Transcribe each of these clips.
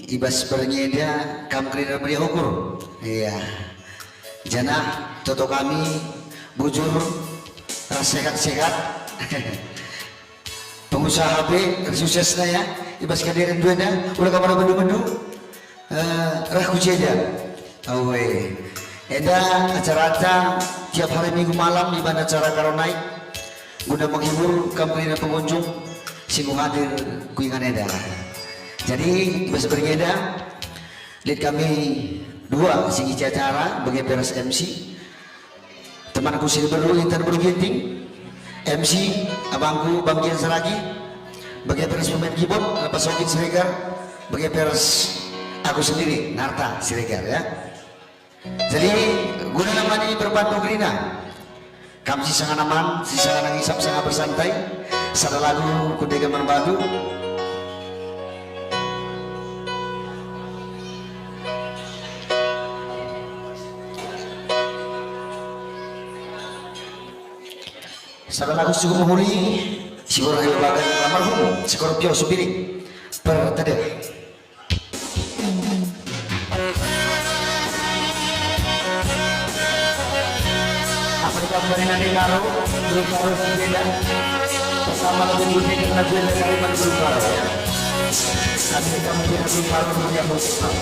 ibas bernyeda kam kerina beri ukur. Iya. Jana toto kami bujur sehat-sehat. Pengusaha HP suksesnya ya. Ibas kadirin duena ulah kamar bendu-bendu. Rah kuceda. Awe. Eda acara tiap hari Minggu malam di mana acara karonai guna menghibur kamu pengunjung singgung hadir kuingan Eda. Jadi bahasa berbeda lihat kami dua sing acara bagi peras MC temanku sini berdua intan berginting MC abangku Bang Gian Saragi bagi peras pemain keyboard Pak Sogit Siregar bagi peras aku sendiri Narta Siregar ya. Jadi guna namanya berbantu gerina kami sisa aman sisa ngisap sangat bersantai sada lagu kudega berbadu sada lagu cukup menghuli sigor hayu bagan almarhum Scorpio Subiri pertede. Kembali nanti karo belum karo berbeda bersama lebih bunyi karena gue dari mana belum karo ya nanti kita mungkin belum karo yang bersama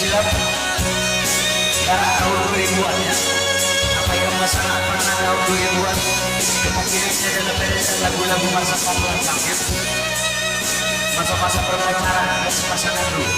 silap karena tahun 2000-an ya apa yang masalah pernah tahun 2000-an kemungkinannya adalah beresan lagu-lagu masa pameran sakit masa-masa perpacaran dan pasangan dulu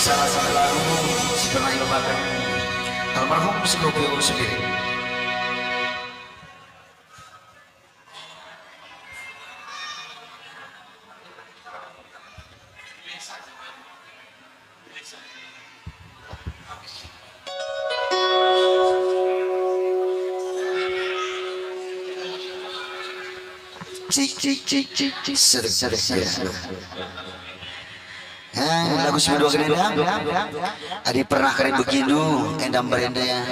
salah lalu si pernah ibabakan almarhum Sekopio sendiri. Cik sedek lagu semua keneda adi pernah keren beginu endam berenda ya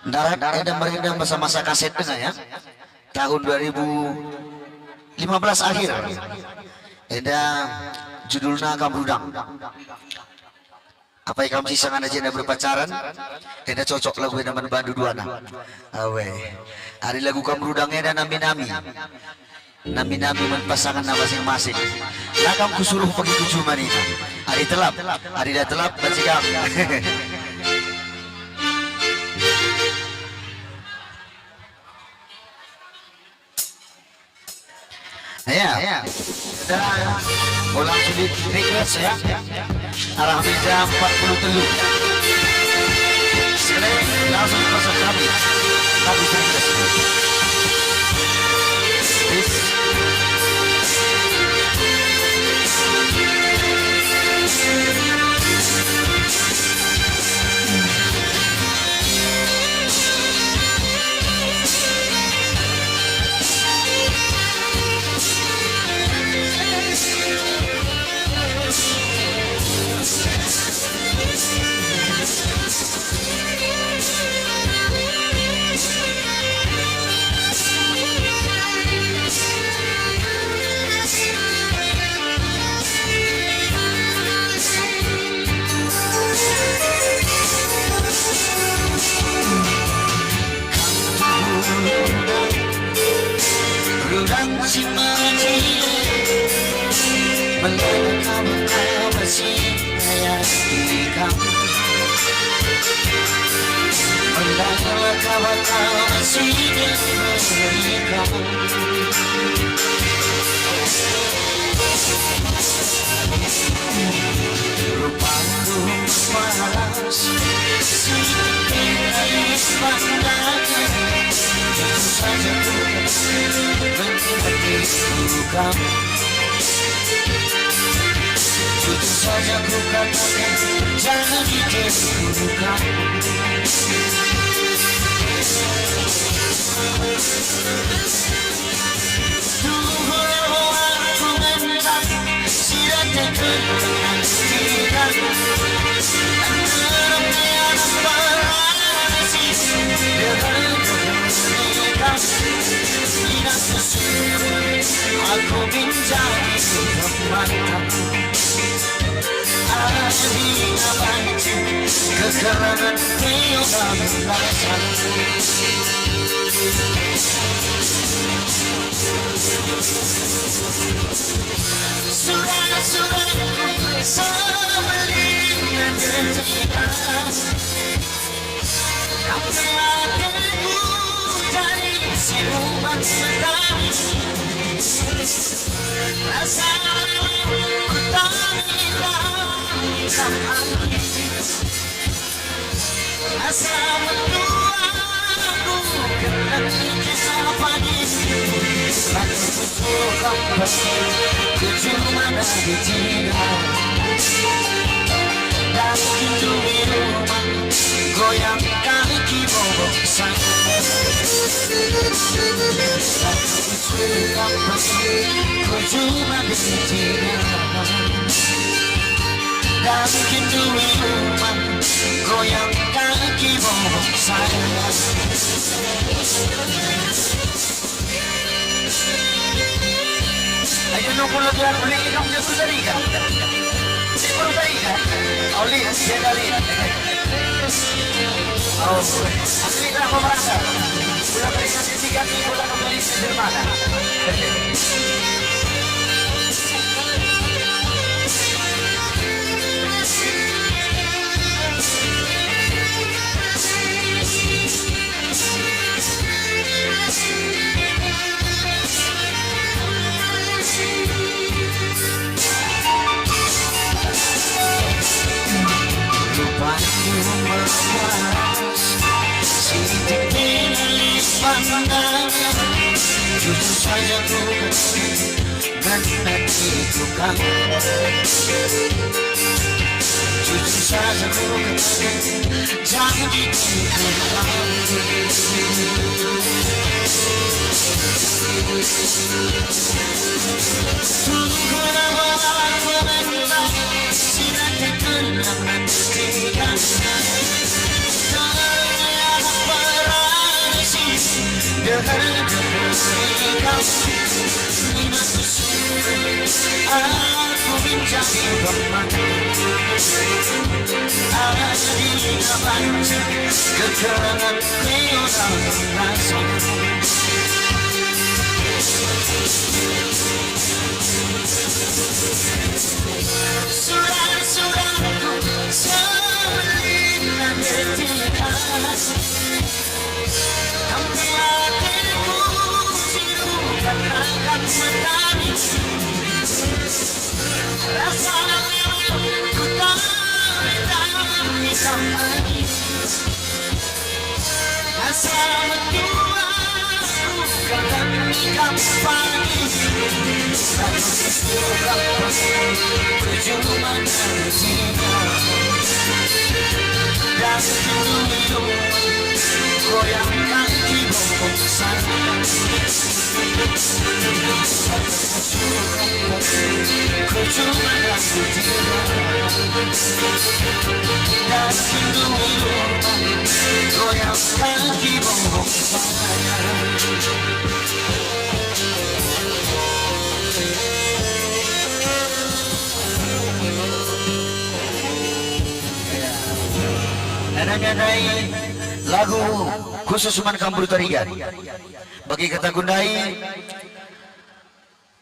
darat endam berenda masa-masa kaset ya tahun 2015 akhir endam judulnya Kambrudang apa yang kamu sisangan aja anda berpacaran enda cocok lagu yang namanya Bandu Duana awe ada lagu Kambrudangnya dan nami-nami pasangan masing-masing lakam kusuruh pergi kucuman ini hari telap hari dah telap bacikam ya dan ulang sulit request ya arah meja 43 sekali langsung masuk kami lagu request Rudang si mati melangkah bersih hayatikan melangkah bersih hayatikan rupamu malas si keris pandangan saja bukan jujur saja ku katakan jangan dikesuruhkan dulu aku menentang sirat dan kenangan tidak antara tiada parasi dengan tidak sesuai aku menjadi teman Adina bantu kekurangan tiada belasan surat-suratku sebelingan dengan kamu akanku dari siluman sedang rasa ku tak hilang rasa menduaku kerana kisah pagi aku tutup tujuh mana ditinggal dan pintu rumah goyang kaki bobok sang ku cuma ditinggal dan pintu rumah goyang kaki bobok sang ayo no con lo que la colega no me gustaría por ahí olía si era olía así que la cobrada una presa significativa la noticia hermana memuas sidik meneliti pandangan. Jujur saja ku menanti tukang. Jujur saja ku jangan ditinggalkan. Tunggu lama menang sinar tenang nantikan. Jangan berani dengar lima aku mencari teman. Ada di kapan keterangan neonal rasa. Surat-suratku selingan ketika hampir hatiku sirukan akan menangis. Rasa ku tak hitam lagi. Asa mendua bukan ikan pagi. Percuma nantinya dan dulu goyangkan di bawah sana. Percuma nantinya dan dulu goyangkan di bawah sana. Nadai lagu khusus Suman Kampur Tarigan bagi kata Gundai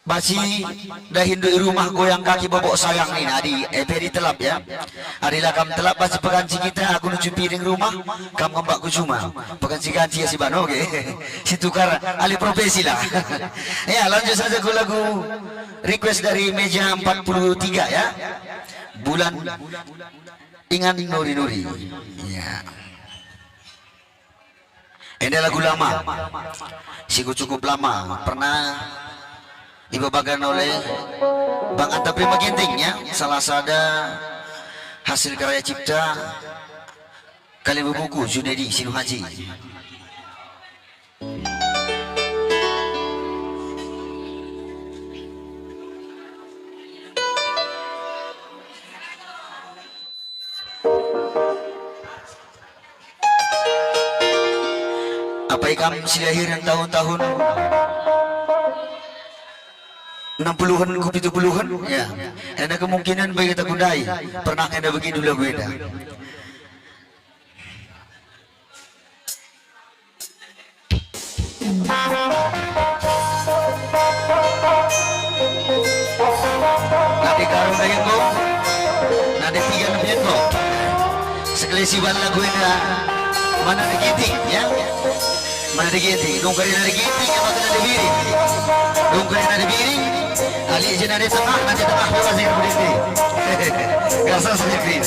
basi dah hindu rumah goyang kaki bobok sayang ni adi di telap ya. Adilah kam telap basi peganci kita aku nuju piring rumah kam ngambak ku cuma peganci ganti ya si bano oke. Si tukar alih profesi lah. Ya lanjut saja ku lagu request dari meja 43 ya. Bulan Ingat Nuri-Nuri. Ya. Ini lagu lama. Siku cukup lama. Pernah dibawakan oleh Bang Anta Prima Ginting ya. Salah satu hasil karya cipta kali buku Junedi Sinu Haji. Apa ikam si lahir yang tahun-tahun 60-an ke 70-an ya. Ada kemungkinan bagi kita Gundai pernah ada begini lagu ini. Nanti karung dengan kau, nanti tiga lebih kau. Sekelisi bal lagu ini mana ada giting ya. Mana ada giting, dongkari ada giting, apa kena ada biring, dongkari ada biring, ali jen ada tengah, nanti tengah bebas yang berdiri, gasal saja kiri.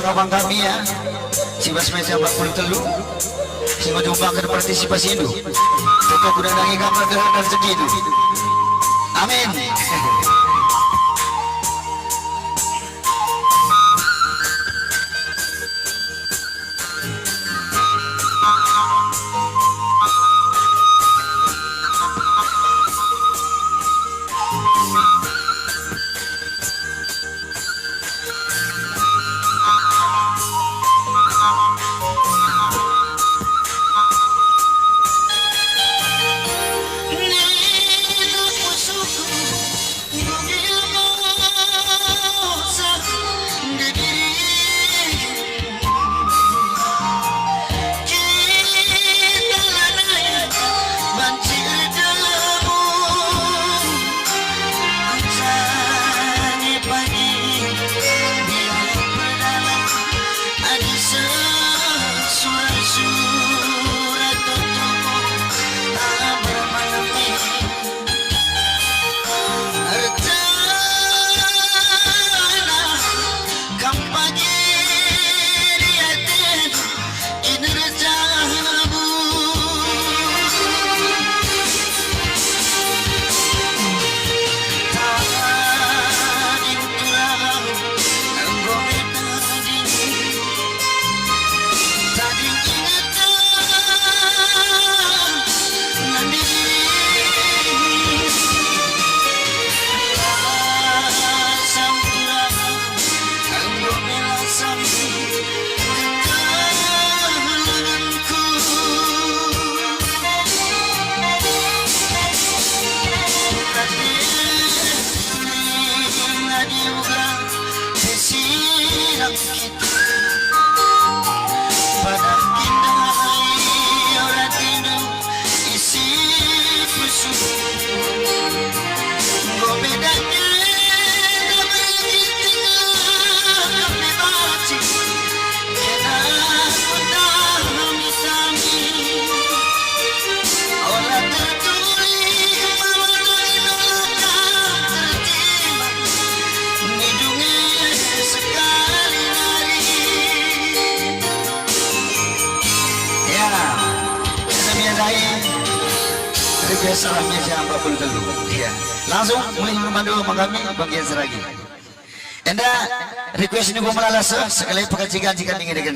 abang-abang kami ya, si Basmeja 43 si menyumbangkan partisipasi itu untuk guna nangi gambar dengan rezeki itu. Amin. Biasa Meja 43 ya. Langsung mulai memandu kami bagian seragi. Anda request ini gua malah sekali pekerjaan jika ingin dengan